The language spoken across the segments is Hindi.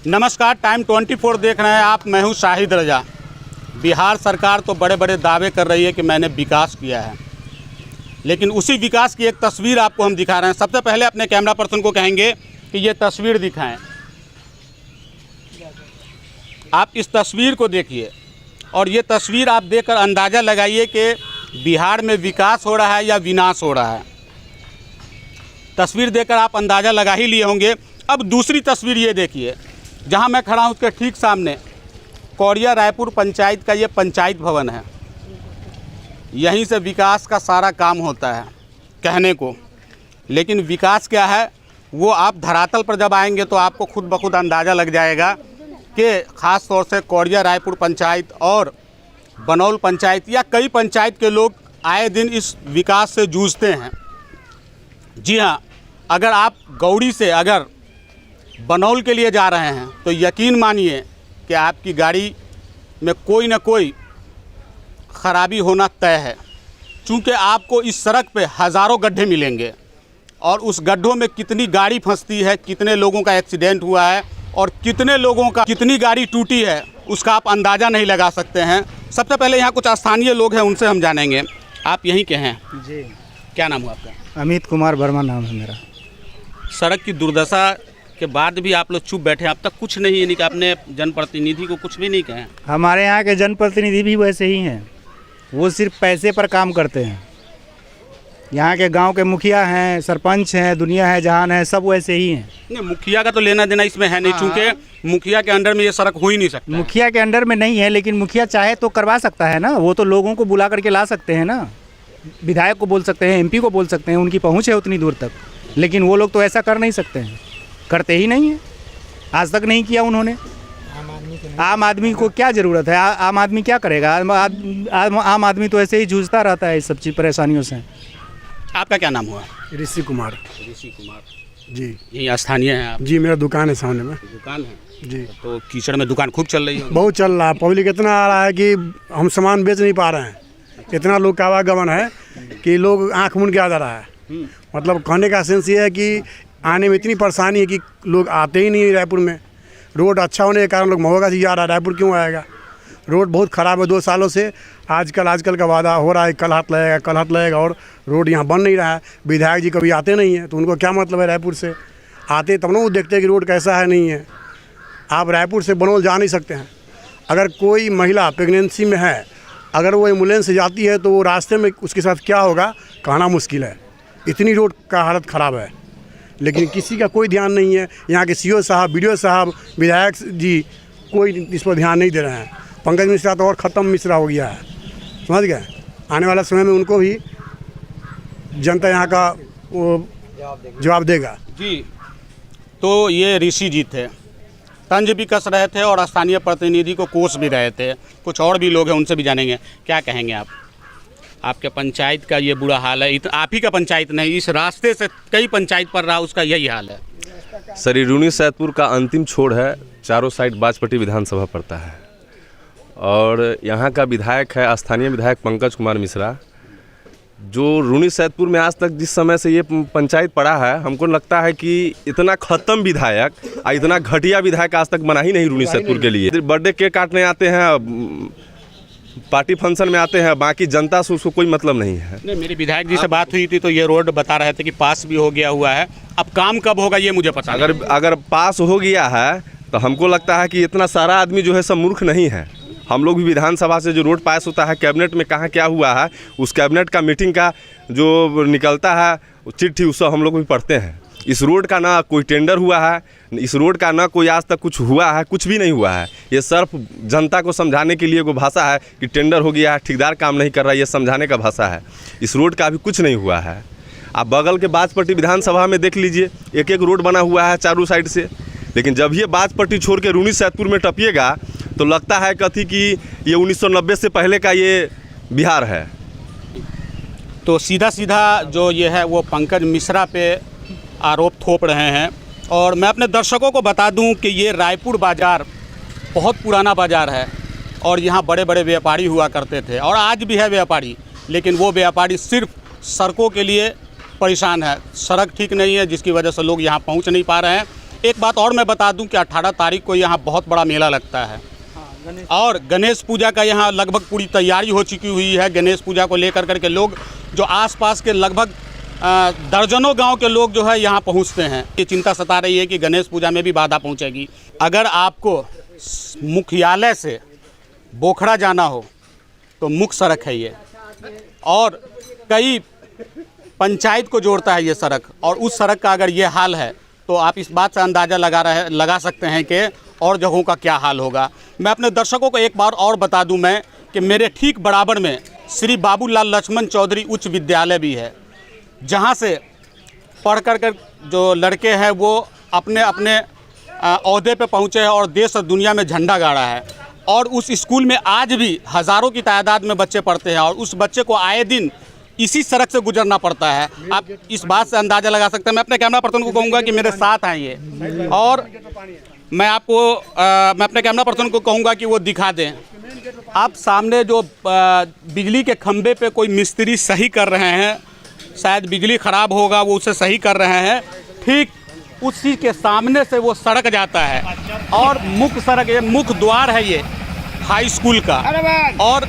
नमस्कार, टाइम 24 देख रहे हैं आप। मैं हूं शाहिद रजा। बिहार सरकार तो बड़े बड़े दावे कर रही है कि मैंने विकास किया है, लेकिन उसी विकास की एक तस्वीर आपको हम दिखा रहे हैं। सबसे पहले अपने कैमरा पर्सन को कहेंगे कि ये तस्वीर दिखाएं। आप इस तस्वीर को देखिए और ये तस्वीर आप देखकर अंदाज़ा लगाइए कि बिहार में विकास हो रहा है या विनाश हो रहा है। तस्वीर देखकर आप अंदाज़ा लगा ही लिए होंगे। अब दूसरी तस्वीर ये देखिए, जहां मैं खड़ा हूं उसके ठीक सामने कौड़िया रायपुर पंचायत का ये पंचायत भवन है। यहीं से विकास का सारा काम होता है कहने को, लेकिन विकास क्या है वो आप धरातल पर जब आएंगे तो आपको खुद ब खुद अंदाज़ा लग जाएगा कि ख़ास तौर से कौड़िया रायपुर पंचायत और बनौल पंचायत या कई पंचायत के लोग आए दिन इस विकास से जूझते हैं। जी हाँ, अगर आप गौड़ी से अगर बनौल के लिए जा रहे हैं तो यकीन मानिए कि आपकी गाड़ी में कोई ना कोई ख़राबी होना तय है, क्योंकि आपको इस सड़क पे हज़ारों गड्ढे मिलेंगे और उस गड्ढों में कितनी गाड़ी फंसती है, कितने लोगों का एक्सीडेंट हुआ है और कितने लोगों का कितनी गाड़ी टूटी है, उसका आप अंदाज़ा नहीं लगा सकते हैं। सबसे पहले यहाँ कुछ स्थानीय लोग हैं, उनसे हम जानेंगे। आप यहीं के हैं? जी। क्या नाम हुआ आपका? अमित कुमार वर्मा नाम है मेरा। सड़क की दुर्दशा के बाद भी आप लोग चुप बैठे, अब तक कुछ नहीं, यानी कि आपने जनप्रतिनिधि को कुछ भी नहीं कहे? हमारे यहाँ के जनप्रतिनिधि भी वैसे ही हैं, वो सिर्फ पैसे पर काम करते हैं। यहाँ के गांव के मुखिया हैं, सरपंच हैं, दुनिया है, जहान है, सब वैसे ही हैं। नहीं, मुखिया का तो लेना देना इसमें है नहीं, क्योंकि मुखिया के अंडर में ये सड़क हो ही नहीं सकता। मुखिया के अंडर में नहीं है, लेकिन मुखिया चाहे तो करवा सकता है ना। वो तो लोगों को बुला करके ला सकते हैं ना, विधायक को बोल सकते हैं, MP को बोल सकते हैं, उनकी पहुँच है उतनी दूर तक। लेकिन वो लोग तो ऐसा कर नहीं सकते हैं, करते ही नहीं है, आज तक नहीं किया उन्होंने। आम आदमी को क्या ज़रूरत है? आम आदमी क्या करेगा? आम आदमी तो ऐसे ही जूझता रहता है इस सब चीज़ परेशानियों से। आपका क्या नाम हुआ? ऋषि कुमार। ऋषि कुमार जी। यही स्थानीय है आप? जी, मेरा दुकान है सामने में। दुकान है जी। तो कीचड़ में दुकान खूब चल रही है? बहुत चल रहा है। पब्लिक इतना आ रहा है कि हम सामान बेच नहीं पा रहे हैं। इतना लोग का आवागमन है कि लोग आँख मूंद के आ जा रहा है। मतलब कहने का सेंस ये है कि आने में इतनी परेशानी है कि लोग आते ही नहीं रायपुर में। रोड अच्छा होने के कारण लोग महोगा से जा रहा है, रायपुर क्यों आएगा? रोड बहुत ख़राब है 2 सालों से। आजकल का वादा हो रहा है कल हाथ लगेगा और रोड यहाँ बन नहीं रहा है। विधायक जी कभी आते नहीं हैं, तो उनको क्या मतलब है रायपुर से? आते तब ना वो देखते हैं कि रोड कैसा है, नहीं है। आप रायपुर से बनौल जा नहीं सकते हैं। अगर कोई महिला प्रेगनेंसी में है, अगर वो एम्बुलेंस से जाती है तो वो रास्ते में उसके साथ क्या होगा कहना मुश्किल है। इतनी रोड का हालत ख़राब है, लेकिन किसी का कोई ध्यान नहीं है। यहाँ के CO साहब, BDO साहब, विधायक जी कोई इस पर ध्यान नहीं दे रहे हैं। पंकज मिश्रा तो और ख़त्म मिश्रा हो गया है, समझ गए? आने वाला समय में उनको भी जनता यहाँ का वो जवाब देगा। जी, तो ये ऋषि जी थे, तंज भी कस रहे थे और स्थानीय प्रतिनिधि को कोस भी रहे थे। कुछ और भी लोग हैं, उनसे भी जानेंगे। क्या कहेंगे आप? आपके पंचायत का ये बुरा हाल है। आप ही का पंचायत नहीं, इस रास्ते से कई पंचायत पर रहा, उसका यही हाल है। सर, रूनी सैदपुर का अंतिम छोर है, चारों साइड बाजपट्टी विधानसभा पड़ता है और यहाँ का विधायक है स्थानीय विधायक पंकज कुमार मिश्रा, जो रूनी सैदपुर में आज तक जिस समय से ये पंचायत पड़ा है, हमको लगता है कि इतना ख़त्म विधायक, इतना घटिया विधायक आज तक बना ही नहीं रूनी सैदपुर के लिए। बर्थडे केक काटने आते हैं, पार्टी फंक्शन में आते हैं, बाकी जनता से उसको कोई मतलब नहीं है। नहीं, मेरी विधायक जी से बात हुई थी तो ये रोड बता रहे थे कि पास भी हो गया हुआ है। अब काम कब होगा ये मुझे पता नहीं। अगर पास हो गया है तो हमको लगता है कि इतना सारा आदमी जो है सब मूर्ख नहीं है। हम लोग भी विधानसभा से जो रोड पास होता है, कैबिनेट में कहाँ क्या हुआ है, उस कैबिनेट का मीटिंग का जो निकलता है चिट्ठी, उससे हम लोग भी पढ़ते हैं। इस रोड का ना कोई टेंडर हुआ है, इस रोड का ना कोई आज तक कुछ हुआ है, कुछ भी नहीं हुआ है। ये सिर्फ जनता को समझाने के लिए कोई भाषा है कि टेंडर हो गया है, ठेकेदार काम नहीं कर रहा है, ये समझाने का भाषा है। इस रोड का अभी कुछ नहीं हुआ है। आप बगल के बाजपट्टी विधानसभा में देख लीजिए, एक रोड बना हुआ है चारों साइड से, लेकिन जब ये बाजपट्टी छोड़ के रूनी सैदपुर में टपिएगा तो लगता है कथी कि ये 1990 से पहले का ये बिहार है। तो सीधा जो ये है वो पंकज मिश्रा पे आरोप थोप रहे हैं। और मैं अपने दर्शकों को बता दूं कि ये रायपुर बाज़ार बहुत पुराना बाज़ार है और यहाँ बड़े बड़े व्यापारी हुआ करते थे और आज भी है व्यापारी, लेकिन वो व्यापारी सिर्फ सड़कों के लिए परेशान है। सड़क ठीक नहीं है जिसकी वजह से लोग यहाँ पहुँच नहीं पा रहे हैं। एक बात और मैं बता दूं कि 18 तारीख को यहाँ बहुत बड़ा मेला लगता है और गणेश पूजा का यहाँ लगभग पूरी तैयारी हो चुकी हुई है। गणेश पूजा को लेकर करके लोग जो आसपास के लगभग दर्जनों गांव के लोग जो है यहाँ पहुँचते हैं। ये चिंता सता रही है कि गणेश पूजा में भी बाधा पहुँचेगी। अगर आपको मुख्यालय से बोखड़ा जाना हो तो मुख्य सड़क है ये, और कई पंचायत को जोड़ता है ये सड़क, और उस सड़क का अगर ये हाल है तो आप इस बात से अंदाज़ा लगा सकते हैं कि और जगहों का क्या हाल होगा। मैं अपने दर्शकों को एक बार और बता दूं मैं कि मेरे ठीक बराबर में श्री बाबूलाल लक्ष्मण चौधरी उच्च विद्यालय भी है, जहां से पढ़ कर जो लड़के हैं वो अपने अपने ओहदे पे पहुंचे हैं और देश और दुनिया में झंडा गाड़ा है। और उस स्कूल में आज भी हज़ारों की तादाद में बच्चे पढ़ते हैं और उस बच्चे को आए दिन इसी सड़क से गुजरना पड़ता है। आप इस बात से अंदाज़ा लगा सकते हैं। मैं अपने कैमरा पर्सन को कहूँगा कि मेरे साथ आइए और मैं अपने कैमरा पर्सन को कहूँगा कि वो दिखा दें। आप सामने जो बिजली के खंभे पे कोई मिस्त्री सही कर रहे हैं, शायद बिजली ख़राब होगा वो उसे सही कर रहे हैं, ठीक उसी के सामने से वो सड़क जाता है और मुख्य सड़क, ये मुख्य द्वार है ये हाई स्कूल का, और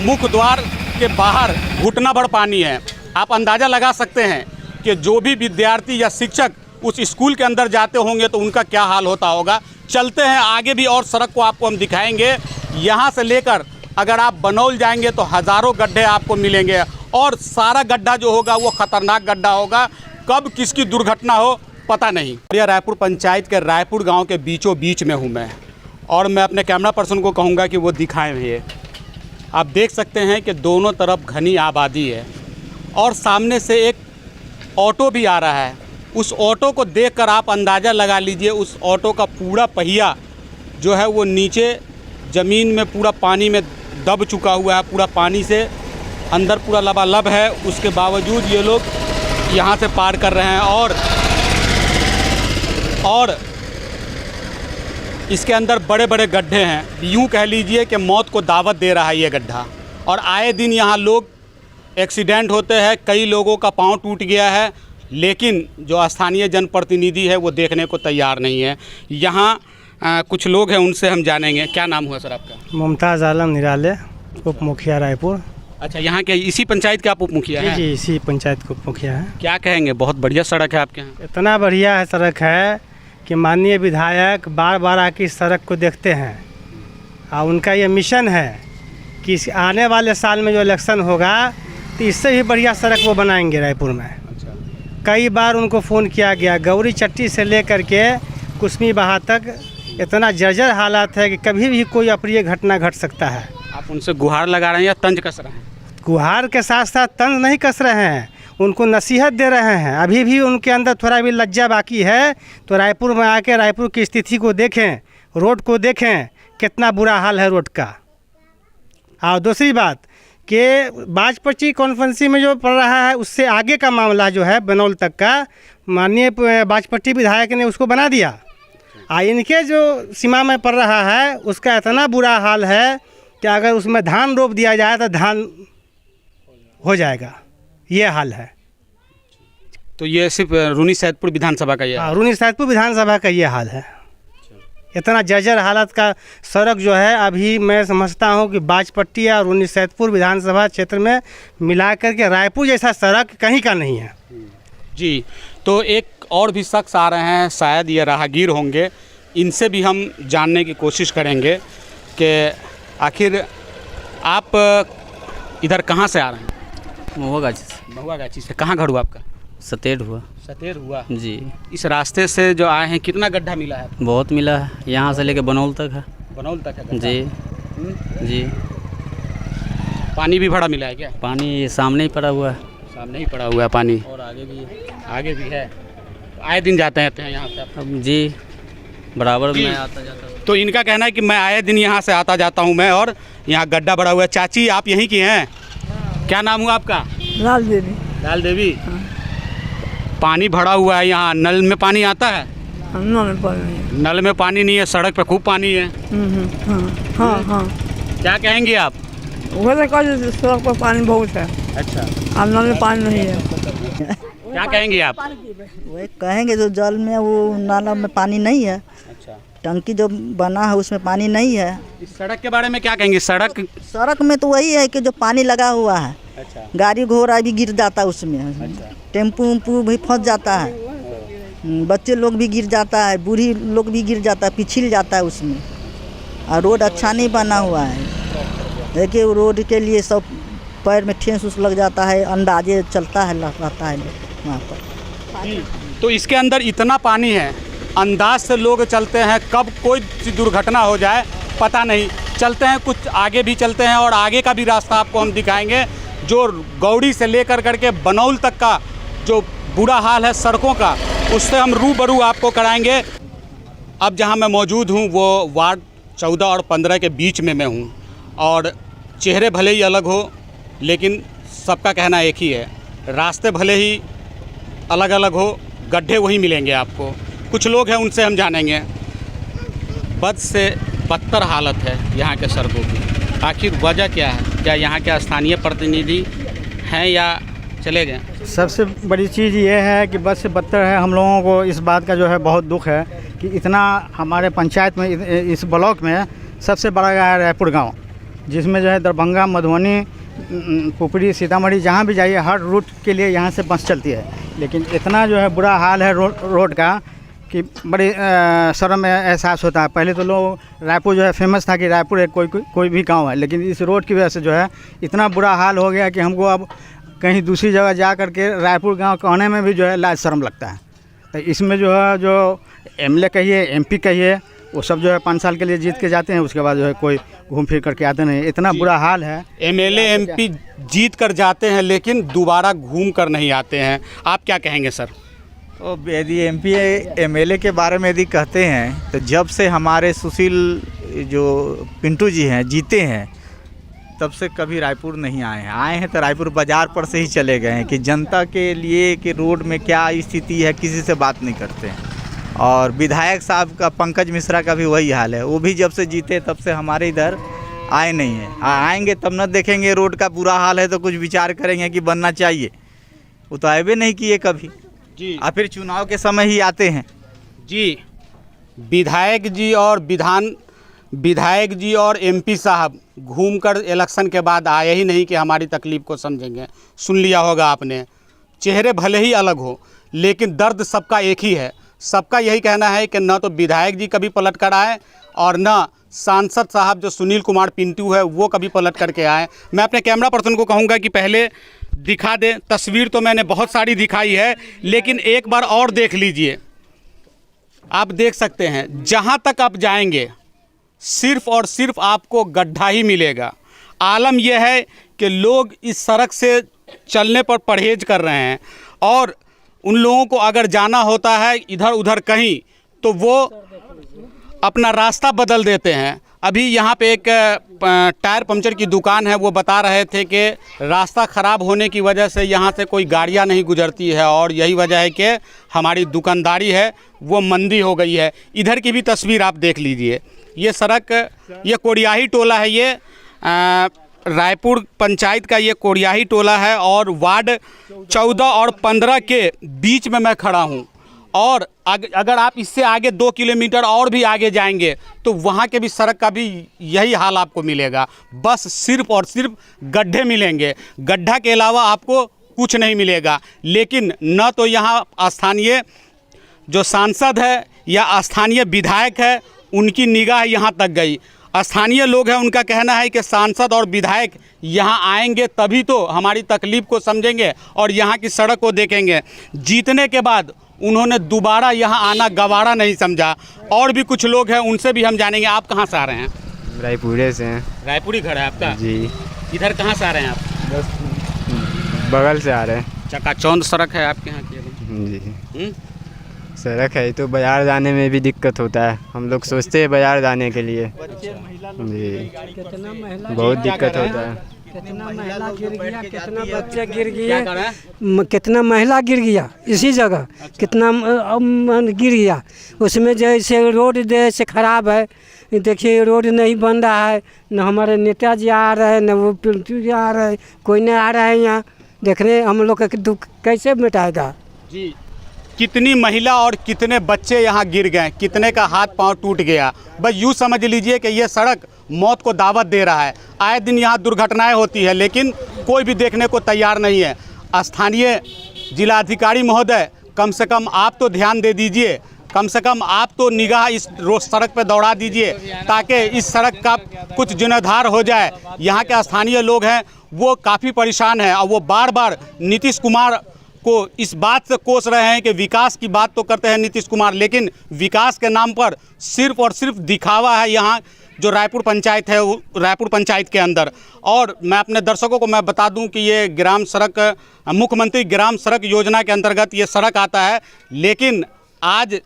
मुख्य द्वार के बाहर घुटना भर पानी है। आप अंदाज़ा लगा सकते हैं कि जो भी विद्यार्थी या शिक्षक उस स्कूल के अंदर जाते होंगे तो उनका क्या हाल होता होगा। चलते हैं आगे भी और सड़क को आपको हम दिखाएंगे। यहाँ से लेकर अगर आप बनौल जाएंगे तो हज़ारों गड्ढे आपको मिलेंगे और सारा गड्ढा जो होगा वो ख़तरनाक गड्ढा होगा। कब किसकी दुर्घटना हो पता नहीं। यह रायपुर पंचायत के रायपुर गांव के बीचों बीच में हूं मैं, और मैं अपने कैमरा पर्सन को कहूंगा कि वो दिखाएं। ये आप देख सकते हैं कि दोनों तरफ घनी आबादी है और सामने से एक ऑटो भी आ रहा है। उस ऑटो को देखकर आप अंदाज़ा लगा लीजिए, उस ऑटो का पूरा पहिया जो है वो नीचे ज़मीन में पूरा पानी में दब चुका हुआ है, पूरा पानी से अंदर पूरा लबालब है। उसके बावजूद ये लोग यहाँ से पार कर रहे हैं और इसके अंदर बड़े बड़े गड्ढे हैं। यूँ कह लीजिए कि मौत को दावत दे रहा है ये गड्ढा, और आए दिन यहाँ लोग एक्सीडेंट होते हैं। कई लोगों का पाँव टूट गया है, लेकिन जो स्थानीय जनप्रतिनिधि है वो देखने को तैयार नहीं है। यहाँ कुछ लोग हैं, उनसे हम जानेंगे। क्या नाम हुआ सर आपका? मुमताज़ आलम निराले, उप मुखिया रायपुर। अच्छा, यहाँ के इसी पंचायत के आप उप मुखिया हैं? जी, इसी पंचायत के उप मुखिया हैं। क्या कहेंगे, बहुत बढ़िया सड़क है आपके यहाँ? इतना बढ़िया है सड़क है कि माननीय विधायक बार बार आके इस सड़क को देखते हैं और उनका ये मिशन है कि आने वाले साल में जो इलेक्शन होगा तो इससे भी बढ़िया सड़क वो बनाएंगे रायपुर में। कई बार उनको फ़ोन किया गया, गौरी चट्टी से लेकर के कुसमी बहा तक इतना जर्जर हालात है कि कभी भी कोई अप्रिय घटना घट सकता है। आप उनसे गुहार लगा रहे हैं या तंज कस रहे हैं? गुहार के साथ साथ तंज नहीं कस रहे हैं, उनको नसीहत दे रहे हैं। अभी भी उनके अंदर थोड़ा भी लज्जा बाकी है तो रायपुर में आके रायपुर की स्थिति को देखें, रोड को देखें, कितना बुरा हाल है रोड का। और दूसरी बात कि बाजपट्टी कॉन्फ्रेंसी में जो पड़ रहा है उससे आगे का मामला जो है बनौल तक का, माननीय बाजपट्टी विधायक ने उसको बना दिया। इनके जो सीमा में पड़ रहा है उसका इतना बुरा हाल है कि अगर उसमें धान रोप दिया जाए तो धान हो जाएगा, ये हाल है। तो ये सिर्फ रूनी सैदपुर विधानसभा का ये? हाँ, रूनी सैदपुर विधानसभा का ये हाल है। इतना जर्जर हालत का सड़क जो है अभी मैं समझता हूँ कि बाजपट्टी और रूनी सैदपुर विधानसभा क्षेत्र में मिला करके रायपुर जैसा सड़क कहीं का नहीं है। जी, तो एक और भी शख्स आ रहे हैं, शायद ये राहगीर होंगे, इनसे भी हम जानने की कोशिश करेंगे कि आखिर आप इधर कहाँ से आ रहे हैं? महुआ गाछी से। महुआ गाछी से। कहाँ घर हुआ आपका? सतेर हुआ। सतेर हुआ जी। इस रास्ते से जो आए हैं कितना गड्ढा मिला है? बहुत मिला है, यहाँ से लेके बनौल तक है। बनौल तक है गड्ढा? जी जी। पानी भी भरा मिला है क्या? पानी सामने ही पड़ा हुआ है। सामने ही पड़ा हुआ है पानी, और आगे भी है। आगे भी है। आए दिन जाते हैं यहाँ से आप? अब जी बराबर मैं आता जाता हूँ। तो इनका कहना है कि मैं आए दिन यहाँ से आता जाता हूँ मैं, और यहाँ गड्ढा भरा हुआ है। चाची, आप यहीं की हैं? क्या नाम हुआ आपका? लाल देवी। लाल देवी। पानी भरा हुआ है यहाँ, नल में पानी आता है? नल में पानी नहीं। नल में पानी नहीं है, सड़क पे खूब पानी है। हाँ हाँ। क्या कहेंगे आप? वैसे कहा सड़क पर पानी बहुत है। अच्छा। अब नल में पानी नहीं है। क्या कहेंगे आप? वही कहेंगे जो जल में वो नाला में पानी नहीं है, अच्छा, टंकी जो बना है उसमें पानी नहीं है। इस सड़क के बारे में क्या कहेंगे? सड़क में तो वही है कि जो पानी लगा हुआ है, अच्छा, गाड़ी घोड़ा भी गिर जाता है उसमें, टेम्पू उम्पू भी फंस जाता है, बच्चे लोग भी गिर जाता है, बूढ़ी लोग भी गिर जाता है, पिछिल जाता है उसमें। और रोड अच्छा नहीं बना हुआ है। देखिए रोड के लिए सब पैर में ठेस उस लग जाता है, अंदाजे चलता है रहता है वहाँ पर। तो इसके अंदर इतना पानी है, अंदाज से लोग चलते हैं, कब कोई सी दुर्घटना हो जाए पता नहीं। चलते हैं, कुछ आगे भी चलते हैं और आगे का भी रास्ता आपको हम दिखाएंगे, जो गौड़ी से लेकर करके बनौल तक का जो बुरा हाल है सड़कों का, उससे हम रूबरू आपको कराएंगे। अब जहां मैं मौजूद हूं वो वार्ड 14 और 15 के बीच में मैं हूं, और चेहरे भले ही अलग हो लेकिन सबका कहना एक ही है, रास्ते भले ही अलग अलग हो, गड्ढे वही मिलेंगे आपको। कुछ लोग हैं उनसे हम जानेंगे। बद से बदतर हालत है यहाँ के सड़कों की, आखिर वजह क्या है? क्या यहाँ के स्थानीय प्रतिनिधि हैं या चले गए? सबसे बड़ी चीज़ ये है कि बद से बदतर है। हम लोगों को इस बात का जो है बहुत दुख है कि इतना हमारे पंचायत में, इस ब्लॉक में सबसे बड़ा है रायपुर गांव, जिसमें जो है दरभंगा, मधुबनी, पुपरी, सीतामढ़ी, जहाँ भी जाइए हर रूट के लिए यहाँ से बस चलती है। लेकिन इतना जो है बुरा हाल है रोड का कि बड़ी शर्म में एहसास होता है। पहले तो लोग रायपुर जो है फेमस था कि रायपुर एक कोई भी गांव है, लेकिन इस रोड की वजह से जो है इतना बुरा हाल हो गया कि हमको अब कहीं दूसरी जगह जा करके रायपुर गांव कहने में भी जो है लाज शर्म लगता है। तो इसमें जो है जो एमएलए कहिए, एमपी कहिए, वो सब जो है 5 साल के लिए जीत के जाते हैं, उसके बाद जो है कोई घूम फिर करके आते नहीं। इतना बुरा हाल है। एमएलए एमपी जीत कर जाते हैं लेकिन दोबारा घूम कर नहीं आते हैं। आप क्या कहेंगे सर? तो यदि एमपी एमएलए के बारे में यदि कहते हैं तो जब से हमारे सुशील जो पिंटू जी हैं जीते हैं तब से कभी रायपुर नहीं आए हैं तो रायपुर बाज़ार पर से ही चले गए हैं कि जनता के लिए कि रोड में क्या स्थिति है किसी से बात नहीं करते हैं। और विधायक साहब का, पंकज मिश्रा का भी वही हाल है, वो भी जब से जीते तब से हमारे इधर आए नहीं हैं। आएंगे तब न देखेंगे रोड का बुरा हाल है तो कुछ विचार करेंगे कि बनना चाहिए। वो तो आए भी नहीं किए कभी जी, और फिर चुनाव के समय ही आते हैं जी। विधायक जी और एमपी साहब घूमकर इलेक्शन के बाद आए ही नहीं कि हमारी तकलीफ़ को समझेंगे। सुन लिया होगा आपने, चेहरे भले ही अलग हो लेकिन दर्द सबका एक ही है। सबका यही कहना है कि न तो विधायक जी कभी पलट कर आए और न सांसद साहब जो सुनील कुमार पिंटू है वो कभी पलट करके आए। मैं अपने कैमरा पर्सन को कहूँगा कि पहले दिखा दे। तस्वीर तो मैंने बहुत सारी दिखाई है लेकिन एक बार और देख लीजिए। आप देख सकते हैं जहाँ तक आप जाएंगे सिर्फ और सिर्फ आपको गड्ढा ही मिलेगा। आलम यह है कि लोग इस सड़क से चलने पर परहेज कर रहे हैं और उन लोगों को अगर जाना होता है इधर उधर कहीं तो वो अपना रास्ता बदल देते हैं। अभी यहाँ पे एक टायर पंचर की दुकान है, वो बता रहे थे कि रास्ता ख़राब होने की वजह से यहाँ से कोई गाड़ियाँ नहीं गुजरती है और यही वजह है कि हमारी दुकानदारी है वो मंदी हो गई है। इधर की भी तस्वीर आप देख लीजिए। ये सड़क, ये कोडियाही टोला है, ये रायपुर पंचायत का ये कोडियाही टोला है और वार्ड 14 और 15 के बीच में मैं खड़ा हूँ। और अगर आप इससे आगे 2 किलोमीटर और भी आगे जाएंगे तो वहाँ के भी सड़क का भी यही हाल आपको मिलेगा। बस सिर्फ और सिर्फ गड्ढे मिलेंगे, गड्ढा के अलावा आपको कुछ नहीं मिलेगा। लेकिन न तो यहाँ स्थानीय जो सांसद है या स्थानीय विधायक है उनकी निगाह यहाँ तक गई। स्थानीय लोग हैं, उनका कहना है कि सांसद और विधायक यहाँ आएंगे तभी तो हमारी तकलीफ़ को समझेंगे और यहाँ की सड़क को देखेंगे। जीतने के बाद उन्होंने दोबारा यहाँ आना गवारा नहीं समझा। और भी कुछ लोग हैं, उनसे भी हम जानेंगे। आप कहाँ से आ रहे हैं? रायपुर से हैं। रायपुर ही घर है आपका? जी। इधर कहाँ से आ रहे हैं आप? बस बगल से आ रहे हैं। चकाचौंध सड़क है आपके यहाँ की? जी। सड़क है तो बाज़ार जाने में भी दिक्कत होता है। हम लोग सोचते हैं बाज़ार जाने के लिए जी, बहुत दिक्कत होता है। कितना महिला गिर गया, कितना बच्चा गिर गया, कितना महिला गिर गया इसी जगह। कितना गिर गया उसमें। जैसे रोड जैसे ख़राब है, देखिए रोड नहीं बन रहा है, न हमारे नेताजी आ रहे हैं, न वो पिंटू जी आ रहे हैं, कोई नहीं आ रहा है यहाँ देखने। हम लोग का दुख कैसे मिटाएगा? जी, कितनी महिला और कितने बच्चे यहाँ गिर गए, कितने का हाथ पांव टूट गया। बस यूँ समझ लीजिए कि ये सड़क मौत को दावत दे रहा है। आए दिन यहाँ दुर्घटनाएं होती है, लेकिन कोई भी देखने को तैयार नहीं है। स्थानीय जिलाधिकारी महोदय, कम से कम आप तो ध्यान दे दीजिए, कम से कम आप तो निगाह इस रोड सड़क पे दौड़ा दीजिए, ताकि इस सड़क का कुछ जीर्णोद्धार हो जाए। यहाँ के स्थानीय लोग हैं वो काफ़ी परेशान हैं, और वो बार बार नीतीश कुमार को इस बात से कोस रहे हैं कि विकास की बात तो करते हैं नीतीश कुमार, लेकिन विकास के नाम पर सिर्फ और सिर्फ दिखावा है यहाँ जो रायपुर पंचायत है, रायपुर पंचायत के अंदर। और मैं अपने दर्शकों को मैं बता दूं कि ये ग्राम सड़क, मुख्यमंत्री ग्राम सड़क योजना के अंतर्गत ये सड़क आता है, लेकिन आज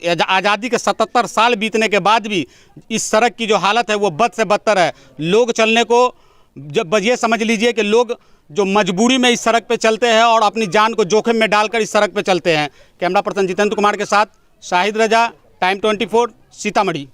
आज़ादी के 77 साल बीतने के बाद भी इस सड़क की जो हालत है वो बद से बदतर है। लोग चलने को, जब ये समझ लीजिए कि लोग जो मजबूरी में इस सड़क पे चलते हैं और अपनी जान को जोखिम में डालकर इस सड़क पे चलते हैं। कैमरा पर्सन जितेंद्र कुमार के साथ शाहिद रजा, टाइम 24, सीतामढ़ी।